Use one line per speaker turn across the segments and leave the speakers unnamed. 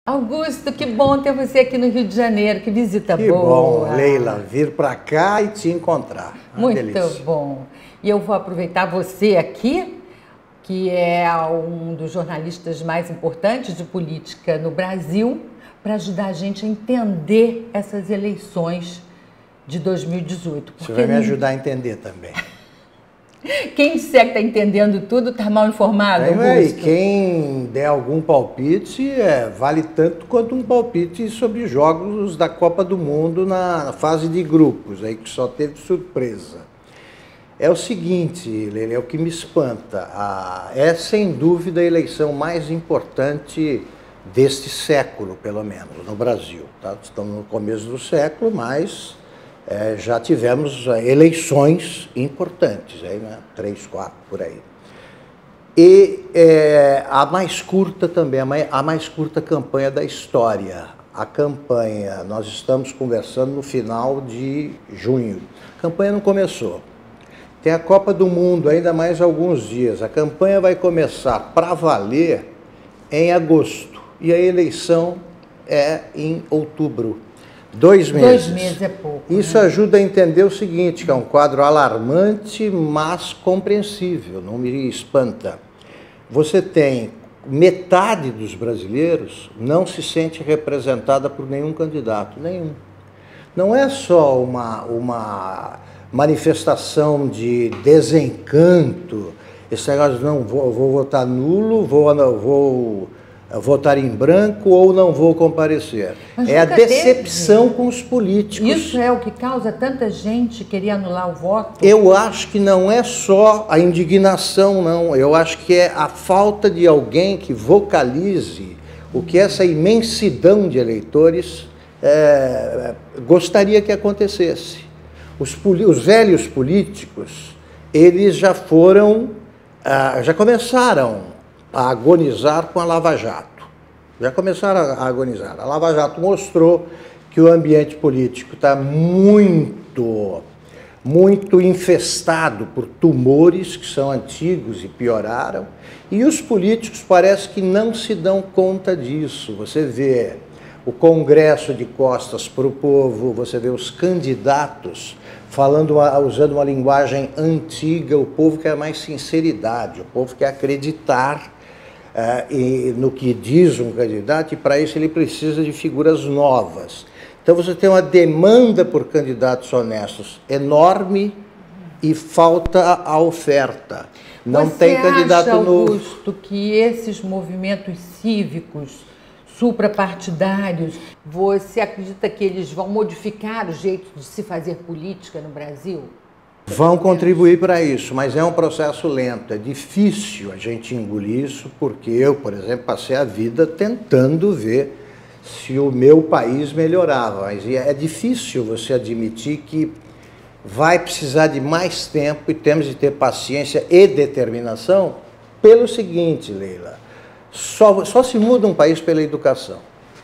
Augusto, que bom ter você aqui no Rio de Janeiro, que visita
que
boa.
Que bom, Leila, vir para cá e te encontrar.
Muito
delícia.
bom. E eu vou aproveitar você aqui, que é um dos jornalistas mais importantes de política no Brasil, para ajudar a gente a entender essas eleições de 2018.
Você vai me ajudar a entender também.
Quem disser que está entendendo tudo está mal informado,
E quem der algum palpite vale tanto quanto um palpite sobre jogos da Copa do Mundo na fase de grupos, aí que só teve surpresa. É o seguinte, Leila, é o que me espanta. É sem dúvida a eleição mais importante deste século, pelo menos, no Brasil. Tá? Estamos no começo do século, mas já tivemos eleições importantes, aí, né? 3, 4, por aí. E a mais curta também, a mais curta campanha da história. A campanha, nós estamos conversando no final de junho. A campanha não começou. Tem a Copa do Mundo, ainda mais alguns dias. A campanha vai começar para valer em agosto e a eleição é em outubro. 2 meses.
2 meses é pouco.
Isso ajuda a entender o seguinte, que é um quadro alarmante, mas compreensível, não me espanta. Você tem metade dos brasileiros não se sente representada por nenhum candidato, nenhum. Não é só uma manifestação de desencanto, esse negócio de não vou votar nulo, vou votar em branco ou não vou comparecer. É a decepção com os políticos.
Isso é o que causa tanta gente querer anular o voto?
Eu acho que não é só a indignação, não. Eu acho que é a falta de alguém que vocalize o que essa imensidão de eleitores gostaria que acontecesse. Os velhos políticos, eles já começaram a agonizar com a Lava Jato. Já começaram a agonizar. A Lava Jato mostrou que o ambiente político está muito infestado por tumores que são antigos e pioraram, e os políticos parece que não se dão conta disso. Você vê o Congresso de costas para o povo, você vê os candidatos usando uma linguagem antiga. O povo quer mais sinceridade, o povo quer acreditar no que diz um candidato, e para isso ele precisa de figuras novas. Então você tem uma demanda por candidatos honestos enorme e falta a oferta. Não tem candidato novo.
Você acha, Augusto, que esses movimentos cívicos suprapartidários, você acredita que eles vão modificar o jeito de se fazer política no Brasil?
Vão contribuir para isso, mas é um processo lento. É difícil a gente engolir isso, porque eu, por exemplo, passei a vida tentando ver se o meu país melhorava. Mas é difícil você admitir que vai precisar de mais tempo e temos de ter paciência e determinação pelo seguinte, Leila. Só se muda um país pela educação.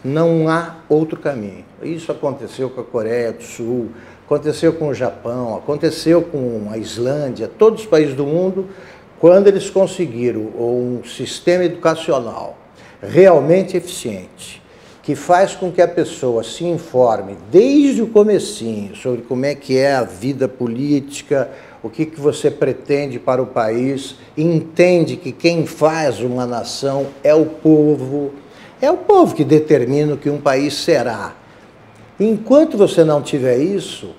Não há outro caminho. Isso aconteceu com a Coreia do Sul, aconteceu com o Japão, aconteceu com a Islândia, todos os países do mundo, quando eles conseguiram um sistema educacional realmente eficiente, que faz com que a pessoa se informe desde o comecinho sobre como é que é a vida política, o que você pretende para o país, entende que quem faz uma nação é o povo que determina o que um país será. Enquanto você não tiver isso,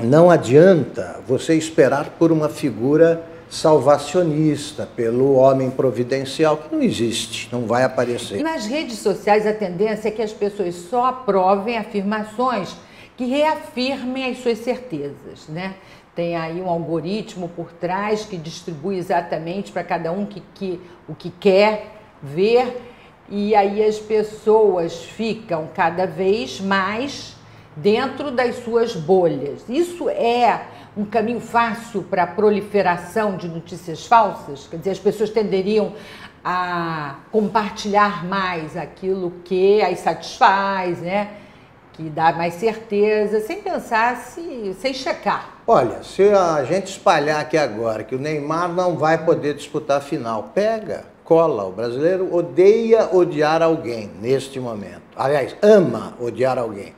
não adianta você esperar por uma figura salvacionista, pelo homem providencial, que não existe, não vai aparecer.
Nas redes sociais, a tendência é que as pessoas só aprovem afirmações que reafirmem as suas certezas, né? Tem aí um algoritmo por trás que distribui exatamente para cada um o que quer ver, e aí as pessoas ficam cada vez mais dentro das suas bolhas. Isso é um caminho fácil para a proliferação de notícias falsas? Quer dizer, as pessoas tenderiam a compartilhar mais aquilo que as satisfaz, né? Que dá mais certeza, sem pensar, sem checar.
Olha, se a gente espalhar aqui agora que o Neymar não vai poder disputar a final, cola. O brasileiro odeia odiar alguém neste momento. Aliás, ama odiar alguém.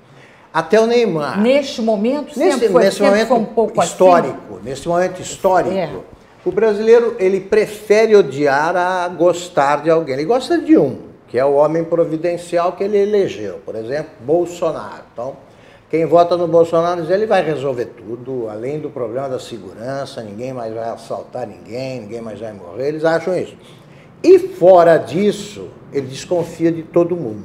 Até o Neymar.
Neste momento, sempre foi um pouco
histórico, assim? Neste momento histórico, o brasileiro ele prefere odiar a gostar de alguém. Ele gosta de um, que é o homem providencial que ele elegeu. Por exemplo, Bolsonaro. Então, quem vota no Bolsonaro diz ele vai resolver tudo, além do problema da segurança, ninguém mais vai assaltar ninguém mais vai morrer, eles acham isso. E fora disso, ele desconfia de todo mundo.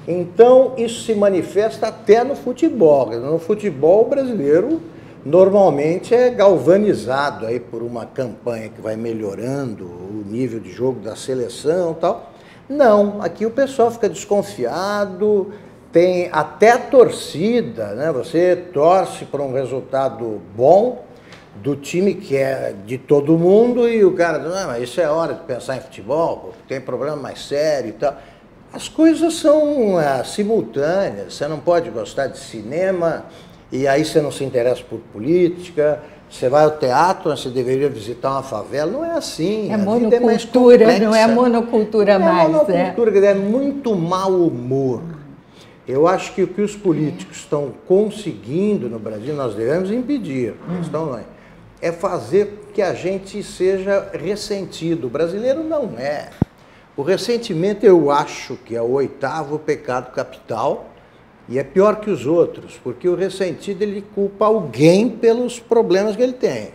Então, isso se manifesta até no futebol. No futebol, o brasileiro normalmente é galvanizado aí por uma campanha que vai melhorando o nível de jogo da seleção e tal. Não, aqui o pessoal fica desconfiado, tem até a torcida, né? Você torce para um resultado bom do time que é de todo mundo e o cara diz, não, mas isso é hora de pensar em futebol, tem problema mais sério e tal. As coisas são simultâneas, você não pode gostar de cinema e aí você não se interessa por política, você vai ao teatro, você deveria visitar uma favela, não é assim.
É monocultura, não é monocultura mais.
É monocultura, é muito mau humor. Eu acho que o que os políticos estão conseguindo no Brasil, nós devemos impedir, a questão não é fazer que a gente seja ressentido. O brasileiro não é. O ressentimento eu acho que é o 8º pecado capital e é pior que os outros, porque o ressentido ele culpa alguém pelos problemas que ele tem,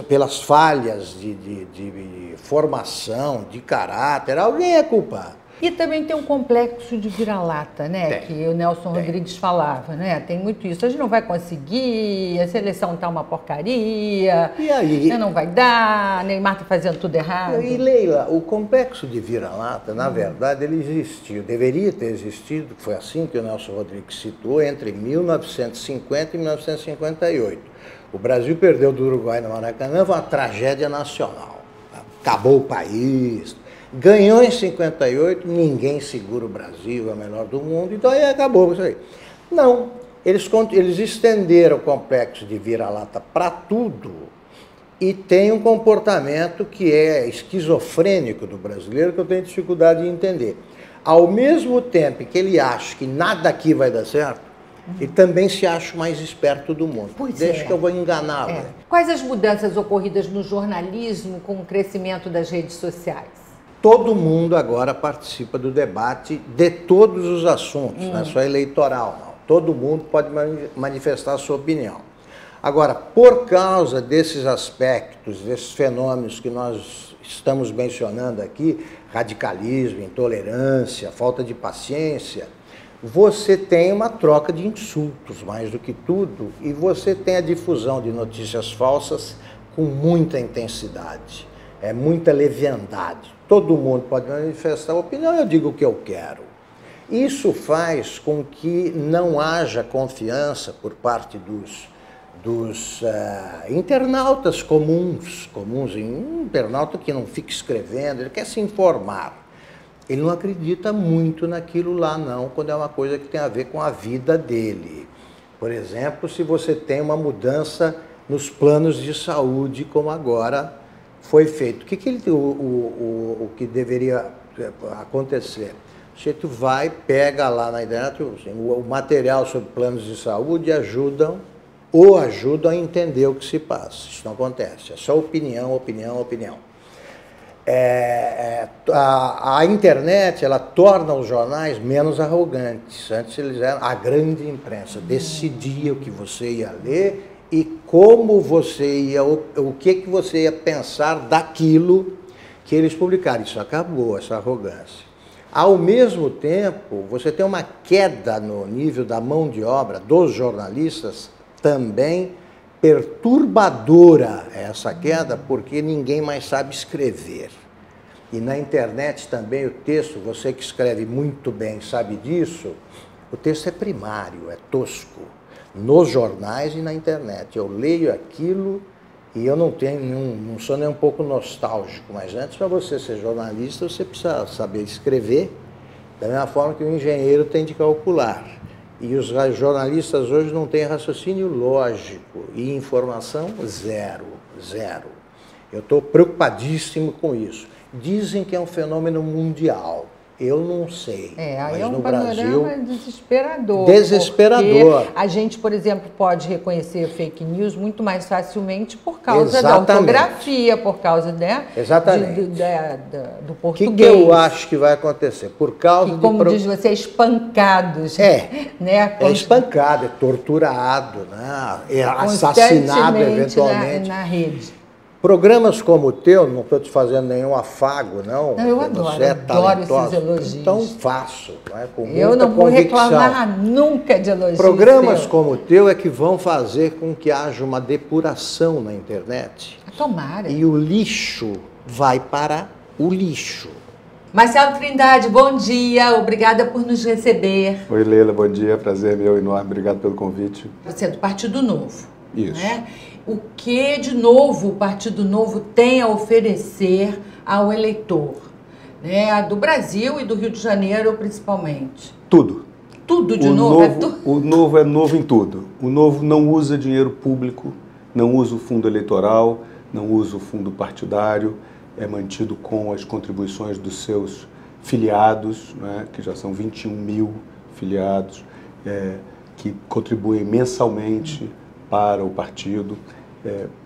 pelas falhas de formação, de caráter, alguém é culpado.
E também tem um complexo de vira-lata, né? Que o Nelson Rodrigues falava, né? Tem muito isso. A gente não vai conseguir, a seleção tá uma porcaria,
e aí?
Não vai dar, Neymar tá fazendo tudo errado.
E Leila, o complexo de vira-lata, na verdade, ele existiu, deveria ter existido, foi assim que o Nelson Rodrigues citou, entre 1950 e 1958. O Brasil perdeu do Uruguai no Maracanã, foi uma tragédia nacional. Acabou o país. Ganhou em 58, ninguém segura o Brasil, é o melhor do mundo, então aí acabou isso aí. Não, eles estenderam o complexo de vira-lata para tudo e tem um comportamento que é esquizofrênico do brasileiro que eu tenho dificuldade de entender. Ao mesmo tempo que ele acha que nada aqui vai dar certo, ele também se acha o mais esperto do mundo. Deixa que eu vou enganá-lo.
Quais as mudanças ocorridas no jornalismo com o crescimento das redes sociais?
Todo mundo agora participa do debate de todos os assuntos, não é só eleitoral, não. Todo mundo pode manifestar a sua opinião. Agora, por causa desses aspectos, desses fenômenos que nós estamos mencionando aqui, radicalismo, intolerância, falta de paciência, você tem uma troca de insultos, mais do que tudo, e você tem a difusão de notícias falsas com muita intensidade, muita leviandade. Todo mundo pode manifestar a opinião, eu digo o que eu quero. Isso faz com que não haja confiança por parte dos internautas comuns, um internauta que não fica escrevendo, ele quer se informar. Ele não acredita muito naquilo lá, não, quando é uma coisa que tem a ver com a vida dele. Por exemplo, se você tem uma mudança nos planos de saúde, como agora foi feito. O que deveria acontecer? O sujeito vai, pega lá na internet o material sobre planos de saúde e ajudam a entender o que se passa. Isso não acontece, é só opinião. A internet, ela torna os jornais menos arrogantes. Antes eles eram a grande imprensa, decidia o que você ia ler e como você ia, o que você ia pensar daquilo que eles publicaram. Isso acabou, essa arrogância. Ao mesmo tempo, você tem uma queda no nível da mão de obra dos jornalistas, também perturbadora essa queda, porque ninguém mais sabe escrever. E na internet também o texto, você que escreve muito bem sabe disso, o texto é primário, é tosco. Nos jornais e na internet. Eu leio aquilo e eu não sou nem um pouco nostálgico, mas antes, para você ser jornalista, você precisa saber escrever da mesma forma que o engenheiro tem de calcular. E os jornalistas hoje não têm raciocínio lógico e informação zero. Eu estou preocupadíssimo com isso. Dizem que é um fenômeno mundial. Eu não sei.
Aí
mas
é um
no
panorama
Brasil,
desesperador.
desesperador.
A gente, por exemplo, pode reconhecer fake news muito mais facilmente por causa
Exatamente.
da ortografia, por causa, né,
Exatamente.
do
O
português.
que eu acho que vai acontecer? Por causa
que, como diz você, espancados. Né?
É espancado, é torturado, né? É assassinado eventualmente.
Na rede.
Programas como o teu, não estou te fazendo nenhum afago, não.
Não, eu adoro esses elogios.
Então faço, né? Com muita
eu não vou
convicção.
reclamar nunca de elogios.
Programas como o teu é que vão fazer com que haja uma depuração na internet.
Tomara.
E o lixo vai para o lixo.
Marcelo Trindade, bom dia, obrigada por nos receber.
Oi, Leila, bom dia, prazer meu enorme, obrigado pelo convite.
Você é do Partido Novo.
Isso.
Né? O que, de novo, o Partido Novo tem a oferecer ao eleitor, né? Do Brasil e do Rio de Janeiro, principalmente?
Tudo.
Tudo de novo?
O Novo é novo em tudo. O Novo não usa dinheiro público, não usa o fundo eleitoral, não usa o fundo partidário, é mantido com as contribuições dos seus filiados, né? Que já são 21 mil filiados, que contribuem mensalmente para o partido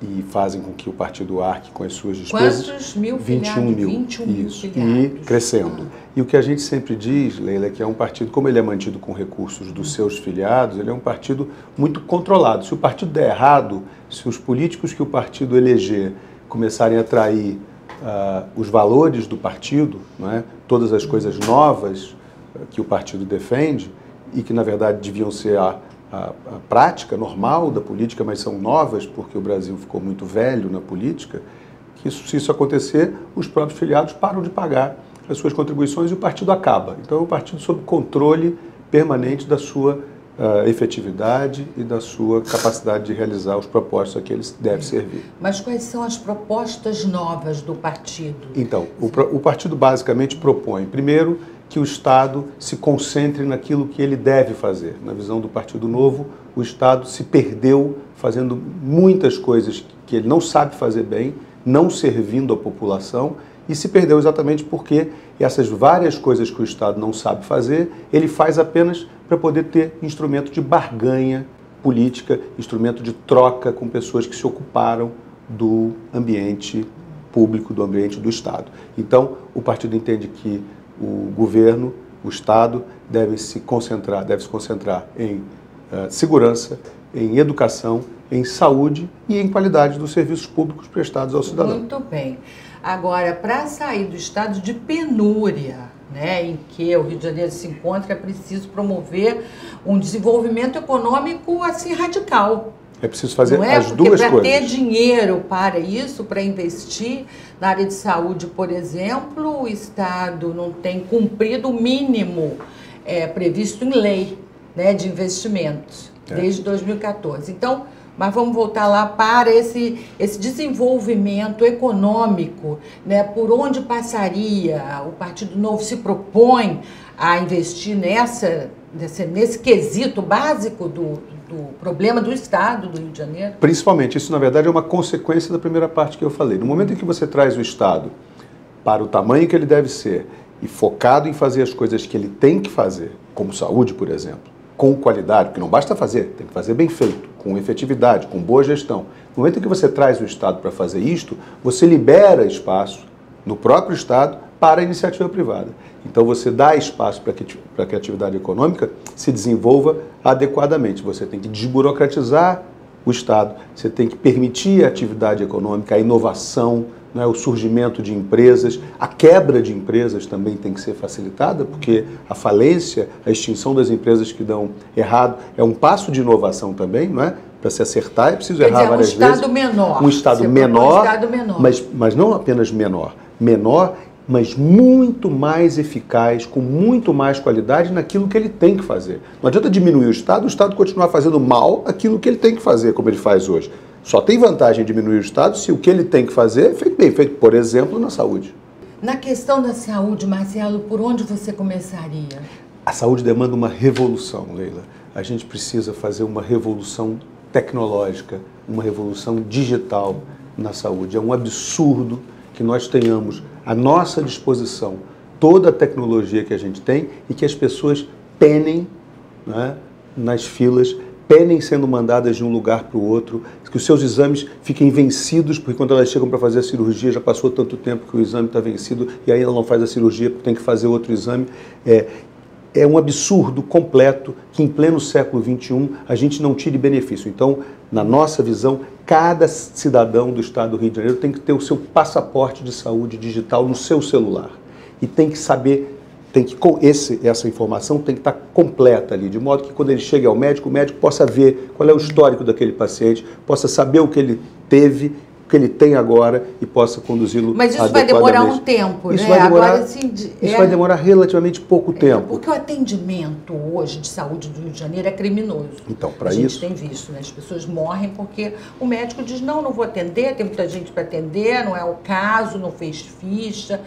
e fazem com que o partido arque com as suas despesas.
Quantos mil
21
filiados?
mil.
21 mil
Isso.
filiados.
E crescendo. E o que a gente sempre diz, Leila, é que é um partido, como ele é mantido com recursos dos seus filiados, ele é um partido muito controlado. Se o partido der errado, se os políticos que o partido eleger começarem a trair os valores do partido, não é? Todas as coisas novas que o partido defende e que, na verdade, deviam ser a prática normal da política, mas são novas porque o Brasil ficou muito velho na política, que se isso acontecer, os próprios filiados param de pagar as suas contribuições e o partido acaba. Então é um partido sob controle permanente da sua efetividade e da sua capacidade de realizar os propósitos a que ele deve servir.
Mas quais são as propostas novas do partido?
Então, o partido basicamente propõe, primeiro, que o Estado se concentre naquilo que ele deve fazer. Na visão do Partido Novo, o Estado se perdeu fazendo muitas coisas que ele não sabe fazer bem, não servindo a população, e se perdeu exatamente porque essas várias coisas que o Estado não sabe fazer, ele faz apenas para poder ter instrumento de barganha política, instrumento de troca com pessoas que se ocuparam do ambiente público, do ambiente do Estado. Então, o partido entende que o governo, o Estado, deve se concentrar em segurança, em educação, em saúde e em qualidade dos serviços públicos prestados ao cidadão.
Muito bem. Agora, para sair do estado de penúria, né, em que o Rio de Janeiro se encontra, é preciso promover um desenvolvimento econômico assim radical.
É preciso fazer as duas
coisas. Porque para ter
coisas.
dinheiro para isso, para investir na área de saúde, por exemplo, o Estado não tem cumprido o mínimo previsto em lei, né, de investimentos, desde 2014. Então, mas vamos voltar lá para esse desenvolvimento econômico, né, por onde passaria? O Partido Novo se propõe a investir nesse quesito básico do problema do Estado do Rio de Janeiro?
Principalmente, isso na verdade é uma consequência da primeira parte que eu falei. No momento em que você traz o Estado para o tamanho que ele deve ser e focado em fazer as coisas que ele tem que fazer, como saúde, por exemplo, com qualidade, porque não basta fazer, tem que fazer bem feito, com efetividade, com boa gestão. No momento em que você traz o Estado para fazer isto, você libera espaço no próprio Estado para a iniciativa privada. Então você dá espaço para que a atividade econômica se desenvolva adequadamente. Você tem que desburocratizar o Estado, você tem que permitir a atividade econômica, a inovação, né, o surgimento de empresas, a quebra de empresas também tem que ser facilitada, porque a falência, a extinção das empresas que dão errado é um passo de inovação também, não é? Para se acertar é preciso errar várias vezes.
Um Estado menor.
Um Estado menor, mas não apenas menor, mas muito mais eficaz, com muito mais qualidade naquilo que ele tem que fazer. Não adianta diminuir o Estado continuar fazendo mal aquilo que ele tem que fazer, como ele faz hoje. Só tem vantagem diminuir o Estado se o que ele tem que fazer é feito bem feito, por exemplo, na saúde.
Na questão da saúde, Marcelo, por onde você começaria?
A saúde demanda uma revolução, Leila. A gente precisa fazer uma revolução tecnológica, uma revolução digital na saúde. É um absurdo que nós tenhamos à nossa disposição toda a tecnologia que a gente tem e que as pessoas penem, né, nas filas, penem sendo mandadas de um lugar para o outro, que os seus exames fiquem vencidos, porque quando elas chegam para fazer a cirurgia já passou tanto tempo que o exame está vencido e aí ela não faz a cirurgia porque tem que fazer outro exame. É um absurdo completo que em pleno século XXI a gente não tire benefício. Então, na nossa visão, cada cidadão do estado do Rio de Janeiro tem que ter o seu passaporte de saúde digital no seu celular. E tem que saber, essa informação tem que estar completa ali, de modo que quando ele chega ao médico, o médico possa ver qual é o histórico daquele paciente, possa saber o que ele teve, o que ele tem agora e possa conduzi-lo adequadamente.
Mas isso vai demorar um tempo,
isso
né?
Vai demorar,
agora, assim,
isso vai demorar relativamente pouco tempo.
Porque o atendimento hoje de saúde do Rio de Janeiro é criminoso.
Então, para
isso... A
isso...
gente tem visto, né? As pessoas morrem porque o médico diz, não vou atender, tem muita gente para atender, não é o caso, não fez ficha.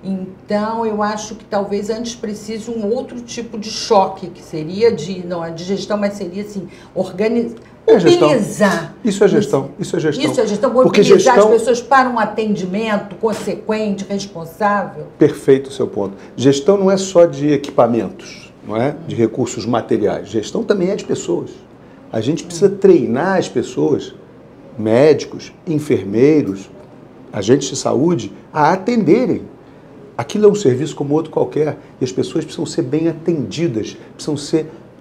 Então, eu acho que talvez antes precise um outro tipo de choque, que seria não é de gestão, mas seria assim, mobilizar.
Isso é gestão. Isso é gestão.
Isso é gestão, mobilizar as pessoas para um atendimento consequente, responsável.
Perfeito o seu ponto. Gestão não é só de equipamentos, não é? De recursos materiais. Gestão também é de pessoas. A gente precisa treinar as pessoas, médicos, enfermeiros, agentes de saúde, a atenderem. Aquilo é um serviço como outro qualquer e as pessoas precisam ser bem atendidas,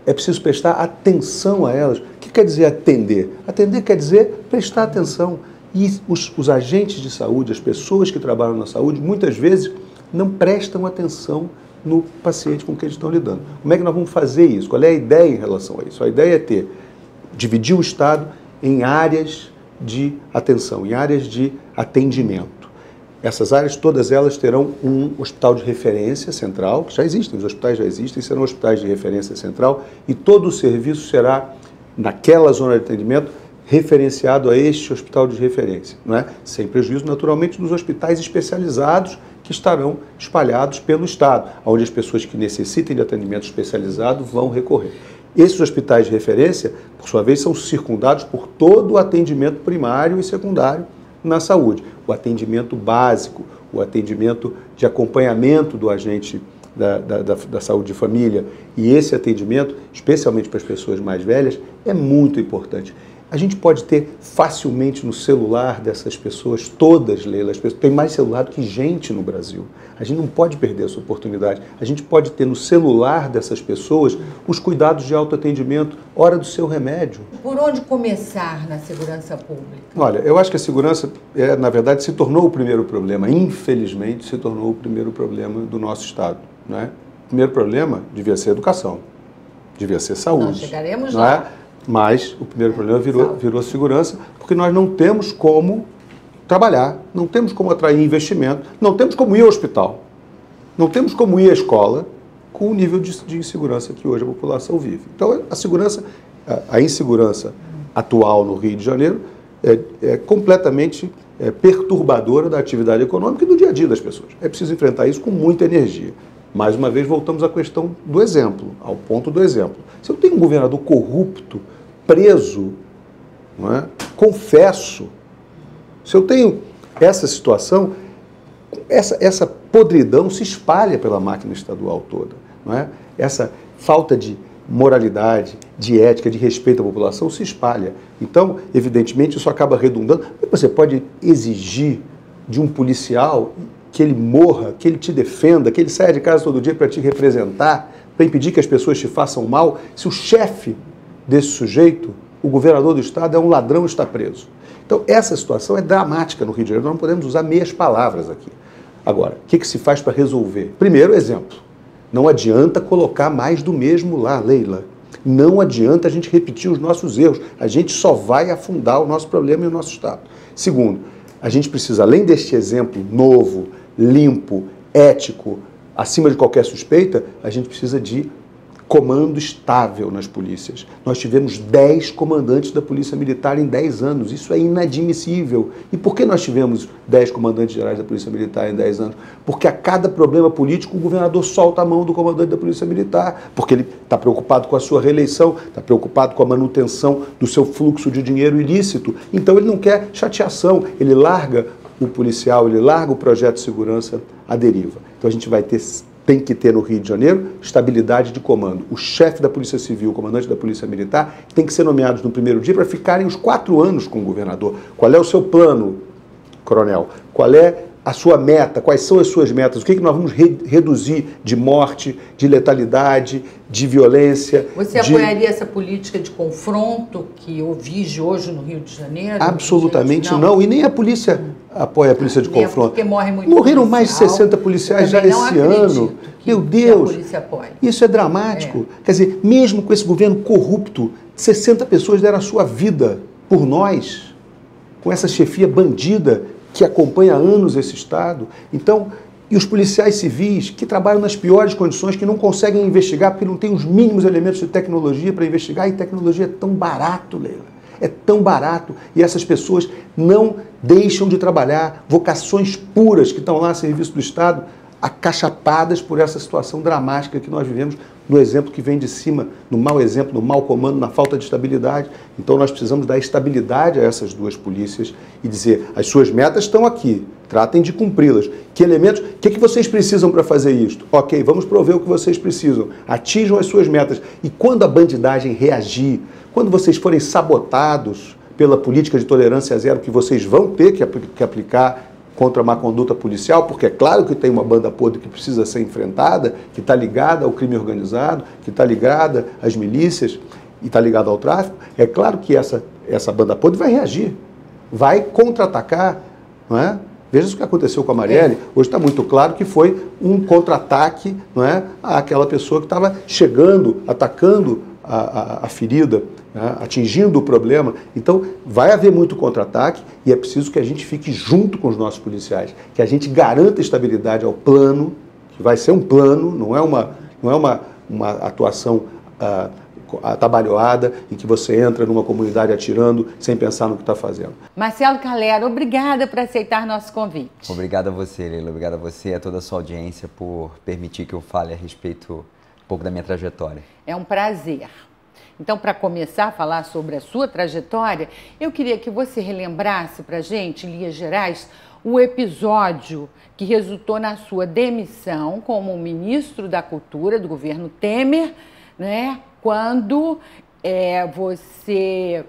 é preciso prestar atenção a elas. O que quer dizer atender? Atender quer dizer prestar atenção. E os agentes de saúde, as pessoas que trabalham na saúde, muitas vezes não prestam atenção no paciente com quem eles estão lidando. Como é que nós vamos fazer isso? Qual é a ideia em relação a isso? A ideia é dividir o Estado em áreas de atenção, em áreas de atendimento. Essas áreas, todas elas terão um hospital de referência central, que já existem, os hospitais já existem, serão hospitais de referência central, e todo o serviço será, naquela zona de atendimento, referenciado a este hospital de referência, não é? Sem prejuízo, naturalmente, dos hospitais especializados que estarão espalhados pelo Estado, onde as pessoas que necessitem de atendimento especializado vão recorrer. Esses hospitais de referência, por sua vez, são circundados por todo o atendimento primário e secundário na saúde. O atendimento básico, o atendimento de acompanhamento do agente da saúde de família. E esse atendimento, especialmente para as pessoas mais velhas, é muito importante. A gente pode ter facilmente no celular dessas pessoas, todas, Leila, as pessoas, tem mais celular do que gente no Brasil. A gente não pode perder essa oportunidade. A gente pode ter no celular dessas pessoas os cuidados de autoatendimento, hora do seu remédio.
Por onde começar na segurança pública?
Olha, eu acho que a segurança, na verdade, se tornou o primeiro problema. Infelizmente, se tornou o primeiro problema do nosso Estado. Não é? O primeiro problema devia ser educação, devia ser saúde.
Nós chegaremos
não
lá.
É? Mas o primeiro problema virou segurança, porque nós não temos como trabalhar, não temos como atrair investimento, não temos como ir ao hospital, não temos como ir à escola com o nível de insegurança que hoje a população vive. Então, a insegurança atual no Rio de Janeiro é completamente perturbadora da atividade econômica e do dia a dia das pessoas. É preciso enfrentar isso com muita energia. Mais uma vez, voltamos à questão do exemplo, ao ponto do exemplo. Se eu tenho um governador corrupto, preso, não é? Confesso, se eu tenho essa situação, essa podridão se espalha pela máquina estadual toda. Não é? Essa falta de moralidade, de ética, de respeito à população se espalha. Então, evidentemente, isso acaba redundando. Você pode exigir de um policial que ele morra, que ele te defenda, que ele saia de casa todo dia para te representar, para impedir que as pessoas te façam mal, se o chefe desse sujeito, o governador do Estado, é um ladrão e está preso. Então, essa situação é dramática no Rio de Janeiro, nós não podemos usar meias palavras aqui. Agora, o que se faz para resolver? Primeiro, exemplo. Não adianta colocar mais do mesmo lá, Leila. Não adianta a gente repetir os nossos erros. A gente só vai afundar o nosso problema e o nosso Estado. Segundo, a gente precisa, além deste exemplo novo, limpo, ético, acima de qualquer suspeita, a gente precisa de comando estável nas polícias. Nós tivemos 10 comandantes da Polícia Militar em 10 anos. Isso é inadmissível. E por que nós tivemos 10 comandantes gerais da Polícia Militar em 10 anos? Porque a cada problema político o governador solta a mão do comandante da Polícia Militar, porque ele está preocupado com a sua reeleição, está preocupado com a manutenção do seu fluxo de dinheiro ilícito. Então ele não quer chateação, ele larga o policial ele larga o projeto de segurança à deriva. Então a gente tem que ter no Rio de Janeiro estabilidade de comando. O chefe da Polícia Civil, o comandante da Polícia Militar, tem que ser nomeados no primeiro dia para ficarem os 4 anos com o governador. Qual é o seu plano, coronel? Qual é a sua meta? Quais são as suas metas? O que nós vamos reduzir de morte, de letalidade, de violência?
Você apoiaria essa política de confronto que eu vejo hoje no Rio de Janeiro?
Absolutamente não. E nem a polícia apoia a polícia de confronto.
Porque
morreram mais de 60 policiais já esse ano. Meu Deus, isso é dramático. Quer dizer, mesmo com esse governo corrupto, 60 pessoas deram a sua vida por nós, com essa chefia bandida que acompanha há anos esse Estado. Então, e os policiais civis que trabalham nas piores condições, que não conseguem investigar porque não têm os mínimos elementos de tecnologia para investigar, e tecnologia é tão barato, Leila. É tão barato, e essas pessoas não deixam de trabalhar, vocações puras que estão lá a serviço do Estado, acachapadas por essa situação dramática que nós vivemos, no exemplo que vem de cima, no mau exemplo, no mau comando, na falta de estabilidade. Então nós precisamos dar estabilidade a essas duas polícias e dizer, as suas metas estão aqui, tratem de cumpri-las. Que elementos, o que vocês precisam para fazer isto? Ok, vamos prover o que vocês precisam, atinjam as suas metas. E quando a bandidagem reagir, quando vocês forem sabotados pela política de tolerância zero que vocês vão ter que aplicar contra a má conduta policial, porque é claro que tem uma banda podre que precisa ser enfrentada, que está ligada ao crime organizado, que está ligada às milícias e está ligada ao tráfico, é claro que essa banda podre vai reagir, vai contra-atacar, não é? Veja o que aconteceu com a Marielle. Hoje está muito claro que foi um contra-ataque, não é, àquela pessoa que estava chegando, atacando a ferida, né, atingindo o problema. Então, vai haver muito contra-ataque e é preciso que a gente fique junto com os nossos policiais, que a gente garanta estabilidade ao plano, que vai ser um plano, não é uma atuação atabalhoada em que você entra numa comunidade atirando sem pensar no que está fazendo.
Marcelo Calero, obrigada por aceitar nosso convite.
Obrigado a você, Leila. Obrigado a você e a toda a sua audiência por permitir que eu fale a respeito um pouco da minha trajetória.
É um prazer. Então, para começar a falar sobre a sua trajetória, eu queria que você relembrasse para a gente, em linhas gerais, o episódio que resultou na sua demissão como ministro da Cultura do governo Temer, né? Quando você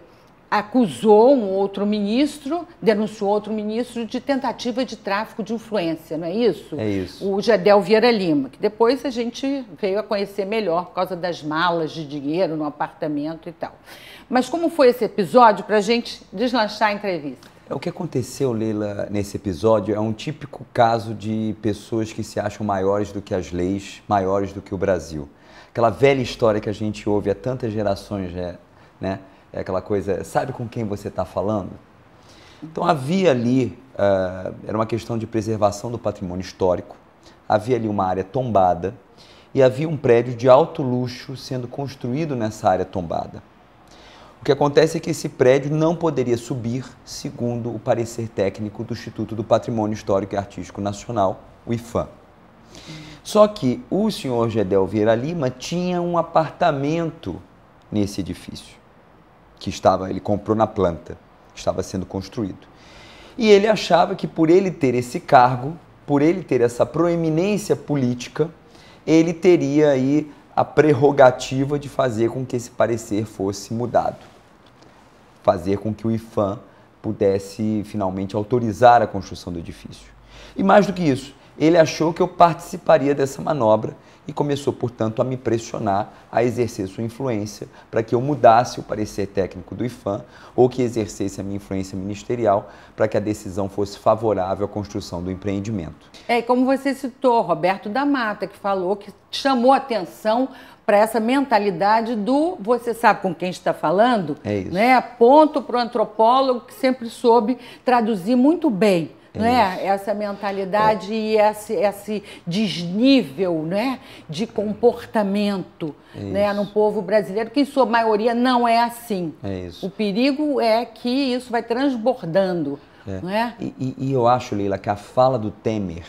acusou um outro ministro, denunciou outro ministro de tentativa de tráfico de influência, não é isso?
É isso.
O Gedel Vieira Lima, que depois a gente veio a conhecer melhor por causa das malas de dinheiro no apartamento e tal. Mas como foi esse episódio para a gente deslanchar a entrevista?
O que aconteceu, Leila, nesse episódio é um típico caso de pessoas que se acham maiores do que as leis, maiores do que o Brasil. Aquela velha história que a gente ouve há tantas gerações, né? É aquela coisa, sabe com quem você está falando? Então havia ali, era uma questão de preservação do patrimônio histórico, havia ali uma área tombada e havia um prédio de alto luxo sendo construído nessa área tombada. O que acontece é que esse prédio não poderia subir, segundo o parecer técnico do Instituto do Patrimônio Histórico e Artístico Nacional, o IPHAN. Só que o senhor Gedel Vieira Lima tinha um apartamento nesse edifício, que ele comprou na planta, estava sendo construído. E ele achava que por ele ter esse cargo, por ele ter essa proeminência política, ele teria aí a prerrogativa de fazer com que esse parecer fosse mudado. Fazer com que o IPHAN pudesse finalmente autorizar a construção do edifício. E mais do que isso, ele achou que eu participaria dessa manobra e começou, portanto, a me pressionar a exercer sua influência para que eu mudasse o parecer técnico do IPHAN ou que exercesse a minha influência ministerial para que a decisão fosse favorável à construção do empreendimento.
Como você citou, Roberto da Mata, que falou, que chamou atenção para essa mentalidade do você sabe com quem está falando?
É isso.
Né? Ponto para o antropólogo que sempre soube traduzir muito bem. Né? Essa mentalidade e esse desnível, né, de comportamento, né, no povo brasileiro, que em sua maioria não é assim.
É isso.
O perigo é que isso vai transbordando. Não é?
E eu acho, Leila, que a fala do Temer,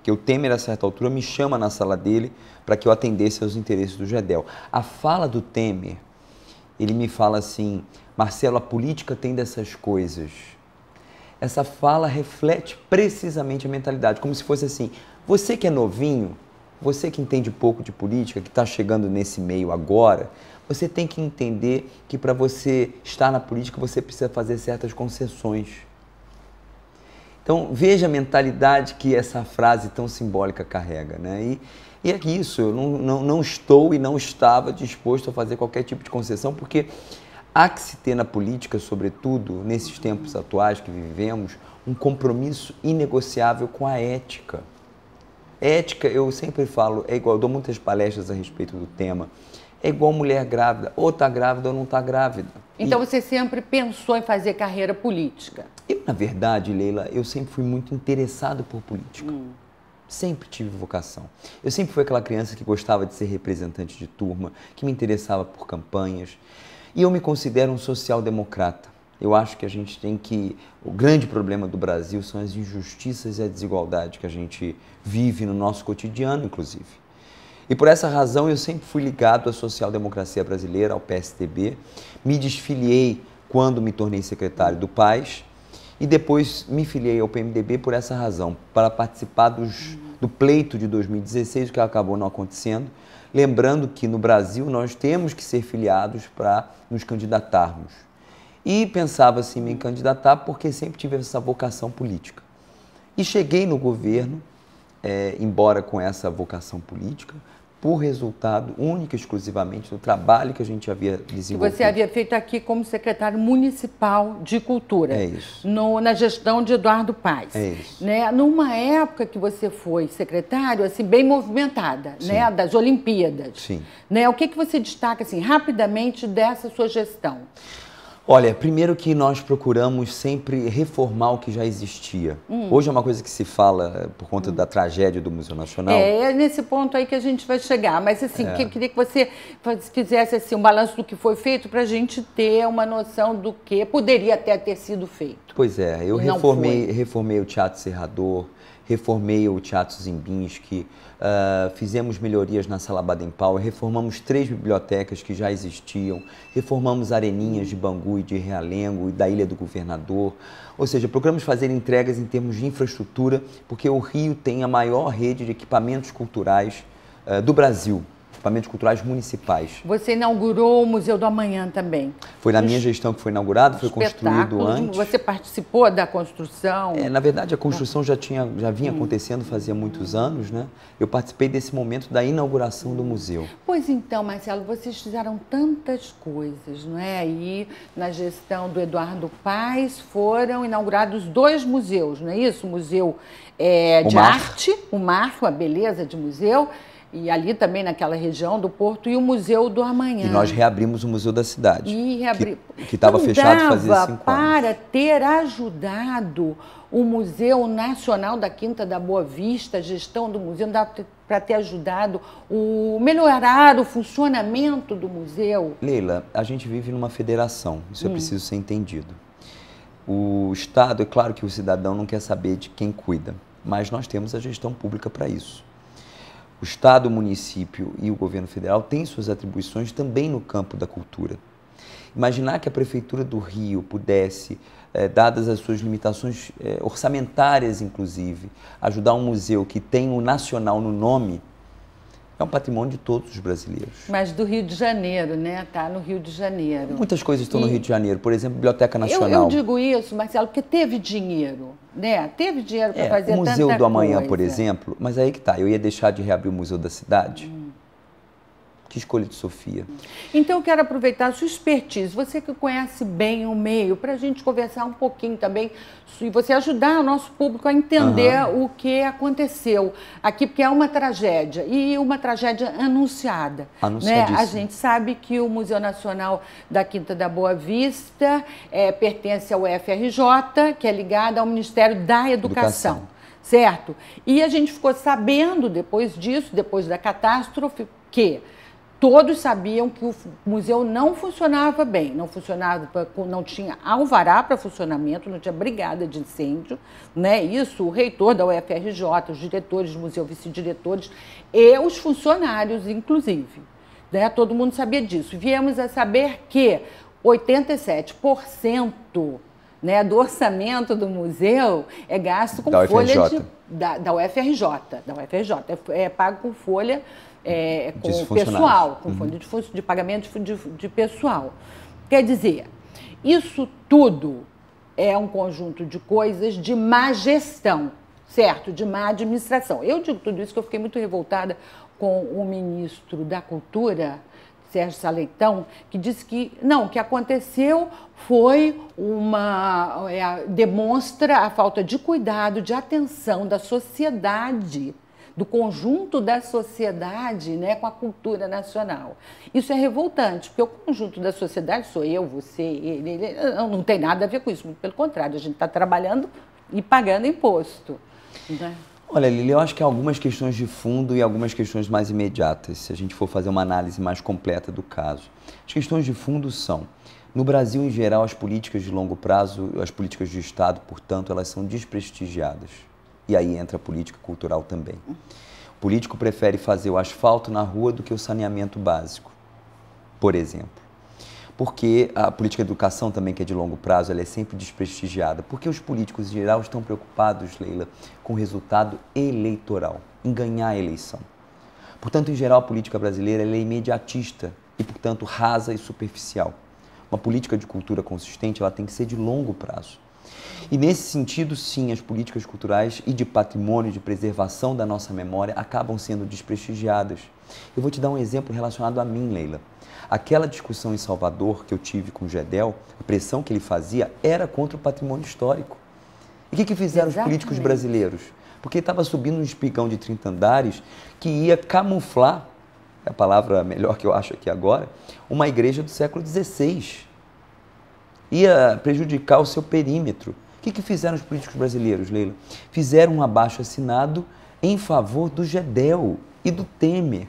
que o Temer, a certa altura, me chama na sala dele para que eu atendesse aos interesses do Gedel. A fala do Temer, ele me fala assim, Marcelo, a política tem dessas coisas. essa fala reflete precisamente a mentalidade, como se fosse assim, você que é novinho, você que entende pouco de política, que está chegando nesse meio agora, você tem que entender que para você estar na política, você precisa fazer certas concessões. Então, veja a mentalidade que essa frase tão simbólica carrega, né? E é isso, eu não estou e não estava disposto a fazer qualquer tipo de concessão, porque há que se ter na política, sobretudo nesses tempos atuais que vivemos, um compromisso inegociável com a ética. Ética, eu sempre falo, é igual, eu dou muitas palestras a respeito do tema, é igual mulher grávida, ou está grávida ou não está grávida.
Então você sempre pensou em fazer carreira política?
Eu, na verdade, Leila, eu sempre fui muito interessado por política. Sempre tive vocação. Eu sempre fui aquela criança que gostava de ser representante de turma, que me interessava por campanhas. E eu me considero um social-democrata. Eu acho que a gente tem que... O grande problema do Brasil são as injustiças e a desigualdade que a gente vive no nosso cotidiano, inclusive. E por essa razão eu sempre fui ligado à social-democracia brasileira, ao PSDB. Me desfiliei quando me tornei secretário do PAS e depois me filiei ao PMDB por essa razão, para participar do pleito de 2016, que acabou não acontecendo. Lembrando que no Brasil nós temos que ser filiados para nos candidatarmos. E pensava assim em me candidatar porque sempre tive essa vocação política. E cheguei no governo, embora com essa vocação política, por resultado único e exclusivamente do trabalho que a gente havia desenvolvido.
Que você havia feito aqui como secretário municipal de cultura.
É isso.
Na gestão de Eduardo Paes.
É isso.
Né? Numa época que você foi secretário, assim, bem movimentada, né? Das Olimpíadas.
Sim.
Né? O que você destaca, assim, rapidamente dessa sua gestão?
Olha, primeiro que nós procuramos sempre reformar o que já existia. Hoje é uma coisa que se fala por conta da tragédia do Museu Nacional.
É nesse ponto aí que a gente vai chegar. Mas, assim, eu queria que você fizesse assim, um balanço do que foi feito para a gente ter uma noção do que poderia até ter sido feito.
Pois é, eu reformei o Teatro Serrador, reformei o Teatro Zimbinski, fizemos melhorias na Sala Baden-Powell, reformamos 3 bibliotecas que já existiam, reformamos areninhas de Bangu e de Realengo e da Ilha do Governador. Ou seja, procuramos fazer entregas em termos de infraestrutura, porque o Rio tem a maior rede de equipamentos culturais do Brasil. Equipamentos culturais municipais.
Você inaugurou o Museu do Amanhã também.
Foi na minha gestão que foi inaugurado, foi construído antes.
Você participou da construção?
Na verdade, a construção já vinha acontecendo fazia muitos anos, né? Eu participei desse momento da inauguração do museu.
Pois então, Marcelo, vocês fizeram tantas coisas, não é? E na gestão do Eduardo Paes foram inaugurados 2 museus, não é isso? O Museu de Arte, o Mar, a beleza de museu, e ali também naquela região do Porto, e o Museu do Amanhã.
E nós reabrimos o Museu da Cidade, que estava
então,
fechado fazia 5 anos.
Para ter ajudado o Museu Nacional da Quinta da Boa Vista, a gestão do museu, não dá para ter ajudado melhorar o funcionamento do museu?
Leila, a gente vive numa federação, isso é preciso ser entendido. O Estado, é claro que o cidadão não quer saber de quem cuida, mas nós temos a gestão pública para isso. O Estado, o município e o governo federal têm suas atribuições também no campo da cultura. Imaginar que a Prefeitura do Rio pudesse, dadas as suas limitações orçamentárias, inclusive, ajudar um museu que tem o nacional no nome, é um patrimônio de todos os brasileiros.
Mas do Rio de Janeiro, né? Está no Rio de Janeiro.
Muitas coisas estão no Rio de Janeiro, por exemplo, Biblioteca Nacional.
Eu digo isso, Marcelo, porque teve dinheiro, né? Teve dinheiro para fazer tanta coisa.
O Museu do Amanhã, por exemplo, mas aí que tá, eu ia deixar de reabrir o Museu da Cidade. Que escolha de Sofia.
Então, eu quero aproveitar a sua expertise, você que conhece bem o meio, para a gente conversar um pouquinho também e você ajudar o nosso público a entender o que aconteceu aqui, porque é uma tragédia, e uma tragédia anunciada. Né? A gente sabe que o Museu Nacional da Quinta da Boa Vista pertence ao UFRJ, que é ligado ao Ministério da Educação. Certo? E a gente ficou sabendo depois disso, depois da catástrofe, que todos sabiam que o museu não funcionava bem, não tinha alvará para funcionamento, não tinha brigada de incêndio, né? Isso, o reitor da UFRJ, os diretores do museu, vice-diretores e os funcionários, inclusive. Né? Todo mundo sabia disso. Viemos a saber que 87% né, do orçamento do museu é gasto com
Da
folha
UFRJ.
da UFRJ. É pago com folha
De
com pessoal, com folha de pagamento de pessoal. Quer dizer, isso tudo é um conjunto de coisas de má gestão, certo? De má administração. Eu digo tudo isso que eu fiquei muito revoltada com o ministro da Cultura, Sérgio Saleitão, que disse que não, o que aconteceu foi demonstra a falta de cuidado, de atenção da sociedade, do conjunto da sociedade, né, com a cultura nacional. Isso é revoltante, porque o conjunto da sociedade sou eu, você, ele não tem nada a ver com isso, muito pelo contrário, a gente está trabalhando e pagando imposto, né?
Olha, Lili, eu acho que há algumas questões de fundo e algumas questões mais imediatas, se a gente for fazer uma análise mais completa do caso. As questões de fundo são, no Brasil, em geral, as políticas de longo prazo, as políticas de Estado, portanto, elas são desprestigiadas. E aí entra a política cultural também. O político prefere fazer o asfalto na rua do que o saneamento básico, por exemplo. Porque a política de educação também, que é de longo prazo, ela é sempre desprestigiada. Porque os políticos, em geral, estão preocupados, Leila, com o resultado eleitoral, em ganhar a eleição. Portanto, em geral, a política brasileira ela é imediatista e, portanto, rasa e superficial. Uma política de cultura consistente ela tem que ser de longo prazo. E, nesse sentido, sim, as políticas culturais e de patrimônio, de preservação da nossa memória, acabam sendo desprestigiadas. Eu vou te dar um exemplo relacionado a mim, Leila. Aquela discussão em Salvador que eu tive com o Gedel, a pressão que ele fazia era contra o patrimônio histórico. E o que fizeram os políticos brasileiros? Porque estava subindo um espigão de 30 andares que ia camuflar, é a palavra melhor que eu acho aqui agora, uma igreja do século XVI. Ia prejudicar o seu perímetro. O que fizeram os políticos brasileiros, Leila? Fizeram um abaixo-assinado em favor do Gedel e do Temer,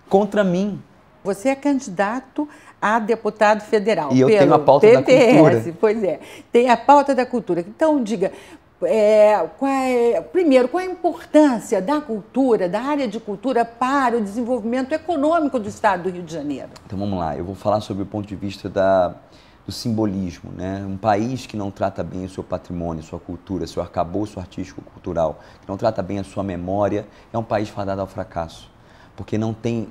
contra mim.
Você é candidato a deputado federal.
E eu tenho a pauta da cultura.
Pois é, tem a pauta da cultura. Então, diga, primeiro, qual a importância da cultura, da área de cultura para o desenvolvimento econômico do estado do Rio de Janeiro?
Então, vamos lá. Eu vou falar sobre o ponto de vista do simbolismo, né? Um país que não trata bem o seu patrimônio, sua cultura, seu arcabouço artístico-cultural, que não trata bem a sua memória, é um país fadado ao fracasso. Porque não tem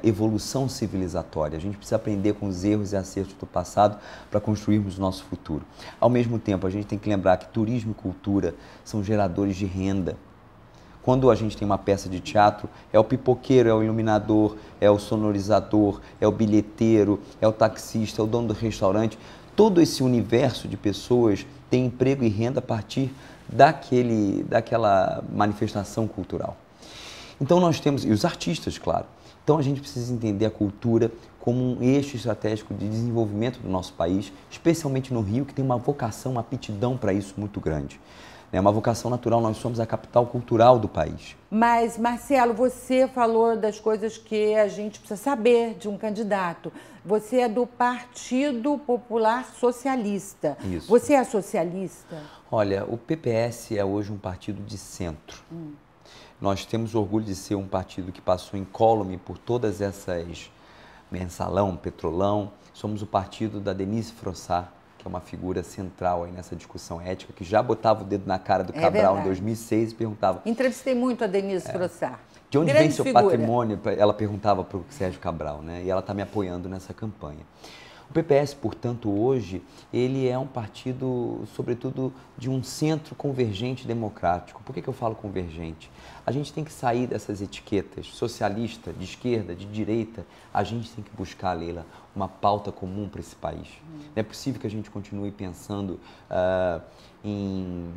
evolução civilizatória. A gente precisa aprender com os erros e acertos do passado para construirmos o nosso futuro. Ao mesmo tempo, a gente tem que lembrar que turismo e cultura são geradores de renda. Quando a gente tem uma peça de teatro, é o pipoqueiro, é o iluminador, é o sonorizador, é o bilheteiro, é o taxista, é o dono do restaurante. Todo esse universo de pessoas tem emprego e renda a partir daquela manifestação cultural. Então nós temos, e os artistas, claro, então a gente precisa entender a cultura como um eixo estratégico de desenvolvimento do nosso país, especialmente no Rio, que tem uma vocação, uma aptidão para isso muito grande. É uma vocação natural, nós somos a capital cultural do país.
Mas, Marcelo, você falou das coisas que a gente precisa saber de um candidato. Você é do Partido Popular Socialista.
Isso.
Você é socialista?
Olha, o PPS é hoje um partido de centro. Nós temos orgulho de ser um partido que passou incólume por todas essas mensalão, petrolão. Somos o partido da Denise Frossard, que é uma figura central aí nessa discussão ética, que já botava o dedo na cara do Cabral em 2006 e perguntava...
Entrevistei muito a Denise Frossard.
De onde
Grande
vem seu
figura.
patrimônio? Ela perguntava para o Sérgio Cabral, né? E ela está me apoiando nessa campanha. O PPS, portanto, hoje, ele é um partido, sobretudo, de um centro convergente democrático. Por que eu falo convergente? A gente tem que sair dessas etiquetas, socialista, de esquerda, de direita. A gente tem que buscar, Leila, uma pauta comum para esse país. Não é possível que a gente continue pensando em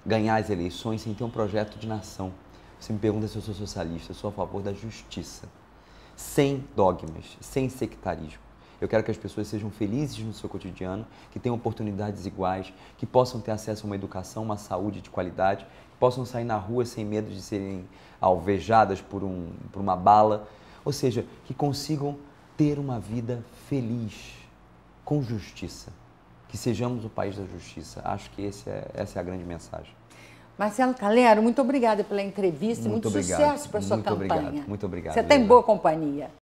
ganhar as eleições sem ter um projeto de nação. Você me pergunta se eu sou socialista, eu sou a favor da justiça, sem dogmas, sem sectarismo. Eu quero que as pessoas sejam felizes no seu cotidiano, que tenham oportunidades iguais, que possam ter acesso a uma educação, uma saúde de qualidade, que possam sair na rua sem medo de serem alvejadas por uma bala, ou seja, que consigam ter uma vida feliz, com justiça, que sejamos o país da justiça. Acho que essa é a grande mensagem.
Marcelo Calero, muito obrigada pela entrevista e muito
obrigado,
sucesso para a sua campanha.
Muito obrigado.
Você está em boa companhia.